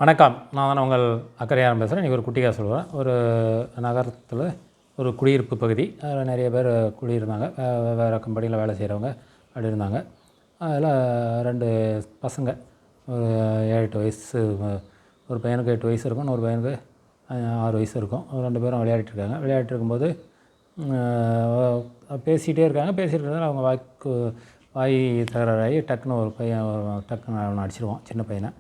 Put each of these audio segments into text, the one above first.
வணக்கம். நான் தான் உங்கள் அக்கறையாரம் பேசுகிறேன். இன்றைக்கி ஒரு குட்டியாக சொல்லுவேன். ஒரு நகரத்தில் ஒரு குடியிருப்பு பகுதி. அதில் நிறைய பேர் குடியிருந்தாங்க. வேறு கம்பெனியில் வேலை செய்கிறவங்க அப்படி இருந்தாங்க. அதில் 2 பசங்க, ஒரு 7-8 வயசு, ஒரு பையனுக்கு 8 வயசு இருக்கும், இன்னொரு பையனுக்கு 6 வயசு இருக்கும். 2 பேரும் விளையாடிட்டுருக்காங்க. விளையாடிட்டு இருக்கும்போது பேசிகிட்டே இருக்காங்க. பேசிகிட்டு இருந்தாலும் அவங்க வாய் தகராறாகி டக்குன்னு ஒரு பையன் டக்குன்னு அவனை அடிச்சிடுவான். சின்ன பையன்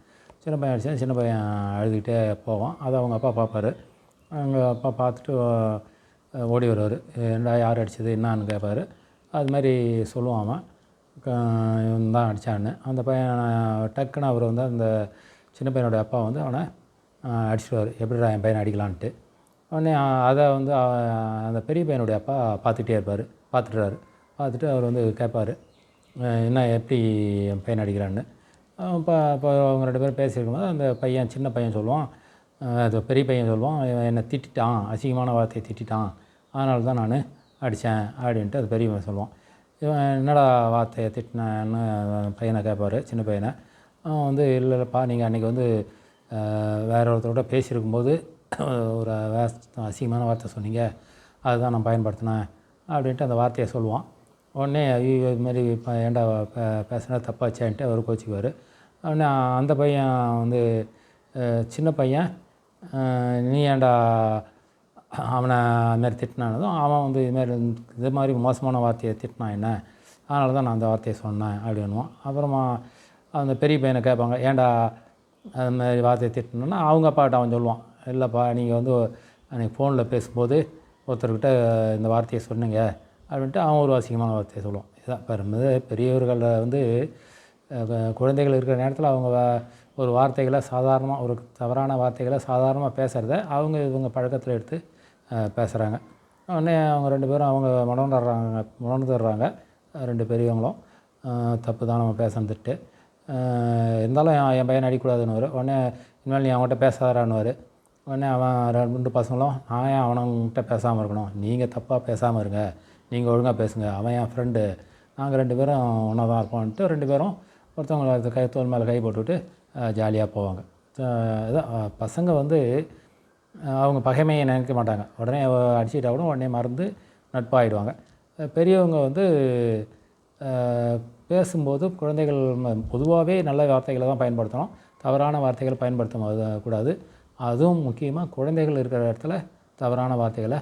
அடித்தா சின்ன பையன் அழுதுகிட்டே போவான். அதை அவங்க அப்பா பார்ப்பார். அவங்க அப்பா பார்த்துட்டு ஓடி வருவார். ஏன்டா யார் அடித்தது என்னான்னு கேட்பார். அதுமாதிரி சொல்லுவான் அவன், இவன் தான் அடித்தான்னு. அந்த பையன் டக்குன்னு அவர் வந்து அந்த சின்ன பையனுடைய அப்பா வந்து அவனை அடிச்சிடுவார். எப்படிடா என் பையனை அடிக்கலான்ட்டு. உடனே அதை வந்து அந்த பெரிய பையனுடைய அப்பா பார்த்துட்டே இருப்பார். பார்த்துட்டு அவர் வந்து கேட்பார், என்ன எப்படி என் பையனை அடிக்கிறான்னு. இப்போ அவங்க 2 பேரும் பேசியிருக்கும்போது அந்த பையன், சின்ன பையன் சொல்லுவான், அது பெரிய பையன் சொல்லுவான், என்னை திட்டான், அசிங்கமான வார்த்தையை திட்டான், அதனால தான் நான் அடித்தேன் அப்படின்ட்டு அது பெரிய பையன் சொல்லுவான். இவன் என்னடா வார்த்தையை திட்டினேன்னு பையனை கேட்பார், சின்ன பையனை. அவன் வந்து இல்லைப்பா, நீங்கள் அன்றைக்கி வந்து வேற ஒருத்தரோட பேசியிருக்கும்போது ஒரு அசிங்கமான வார்த்தை சொன்னீங்க, அதுதான் நான் பயன்படுத்தினேன் அப்படின்ட்டு அந்த வார்த்தையை சொல்லுவான். உடனே ஐயோ இதுமாரி ஏன்டா பேசுனா தப்பாச்சேன்ட்டு அவர் கோச்சிக்குவார். உடனே அந்த பையன் வந்து சின்ன பையன், நீ ஏன்டா அவனை அதுமாரி திட்டினானதும் அவன் வந்து இது மாதிரி மோசமான வார்த்தையை திட்டினான் என்ன, அதனால தான் நான் அந்த வார்த்தையை சொன்னேன் அப்படின்னுவான். அப்புறமா அந்த பெரிய பையனை கேட்பாங்க, ஏன்டா அதுமாதிரி வார்த்தையை திட்டினோன்னா அவங்க அப்பாட்ட அவன் சொல்லுவான், இல்லைப்பா நீங்கள் வந்து அன்றைக்கி ஃபோனில் பேசும்போது ஒருத்தர்கிட்ட இந்த வார்த்தையை சொன்னீங்க அப்படின்ட்டு அவன் ஒரு அசிங்கமான வார்த்தையை சொல்லுவான். இதுதான் பெரியவர்கள் வந்து குழந்தைகள் இருக்கிற நேரத்தில் அவங்க ஒரு வார்த்தைகளை சாதாரணமாக, ஒரு தவறான வார்த்தைகளை சாதாரணமாக பேசுகிறத இவங்க பழக்கத்தில் எடுத்து பேசுகிறாங்க. உடனே அவங்க 2 பேரும் அவங்க உணர்ந்துடுறாங்க 2 பெரியவங்களும், தப்பு தான் நம்ம பேசுனதுட்டு. இருந்தாலும் என் பையனை அடிக்கூடாதுன்னுவார். உடனே இனிமேல் நீ அவங்ககிட்ட பேசாதான்னுவார். உடனே அவன் 2 பசங்களும், நான் ஏன் அவனவங்கிட்ட பேசாமல் இருக்கணும், நீங்கள் தப்பாக பேசாமல் இருங்க, நீங்கள் ஒழுங்காக பேசுங்க, அவன் என் ஃப்ரெண்டு, நாங்கள் 2 பேரும் ஒன்றா தான் இருப்போம்ன்ட்டு 2 பேரும் ஒருத்தவங்களை தோள் மேலே கை போட்டுவிட்டு ஜாலியாக போவாங்க. இதான் பசங்க வந்து அவங்க பகைமையை நினைக்க மாட்டாங்க. உடனே அடிச்சுட்டா கூட உடனே மறந்து நட்பாகிடுவாங்க. பெரியவங்க வந்து பேசும்போது குழந்தைகள் பொதுவாகவே நல்ல வார்த்தைகளை தான் பயன்படுத்தணும், தவறான வார்த்தைகளை பயன்படுத்த கூடாது. அதுவும் முக்கியமாக குழந்தைகள் இருக்கிற இடத்துல தவறான வார்த்தைகளை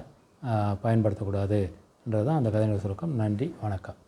பயன்படுத்தக்கூடாதுன்றது தான் அந்த கதையினுடைய சுருக்கம். நன்றி, வணக்கம்.